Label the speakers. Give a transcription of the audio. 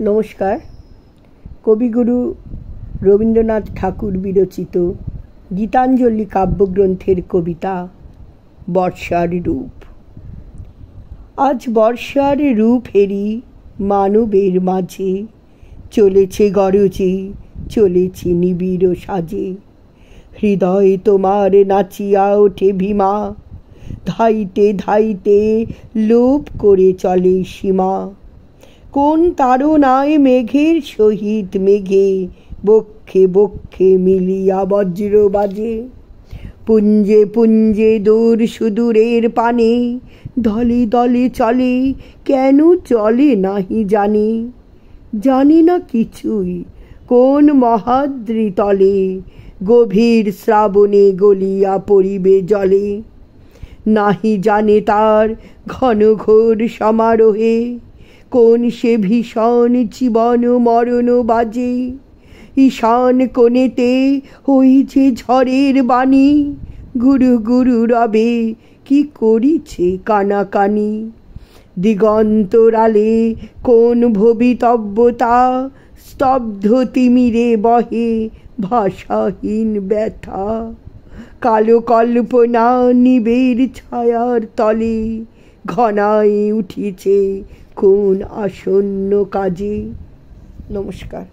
Speaker 1: নমস্কার। কবিগুরু রবীন্দ্রনাথ ঠাকুর বিরচিত গীতাঞ্জলি কাব্যগ্রন্থের কবিতা বর্ষার রূপ। আজ বর্ষার রূপেরই মানবের মাঝে, চলেছে গরজে, চলেছে নিবিড় সাজে। হৃদয় তোমার নাচিয়া ওঠে ভীমা, ধাইতে ধাইতে লোপ করে চলে সীমা। কোন তাড়নায় মেঘের সহিত মেঘে, বক্ষে বক্ষে মিলিয়া বজ্র বাজে। পুঞ্জে পুঞ্জে দূর সুদূরের পানে, দলে দলে চলে, কেন চলে নাহি জানি। জানি না কিছুই, কোন মহাদ্রি তলে, গভীর শ্রাবণে গলিয়া পড়িবে জলে। নাহি জানে তার ঘন ঘোর সমারোহে, কোন সে ভীষণ জীবন মরণ বাজে। ঈশান কোণেতে ওই যে ঝড়ের বাণী, গুরু গুরু রবে কি করিছে কানাকানি। দিগন্তরালে কোন ভবিতব্যতা, স্তব্ধ তিমিরে বহে ভাষাহীন ব্যথা। কালো কল্পনা নিবিড় ছায়ার তলে, ঘনায় উঠিছে কোন আসন্ন কাজে। নমস্কার।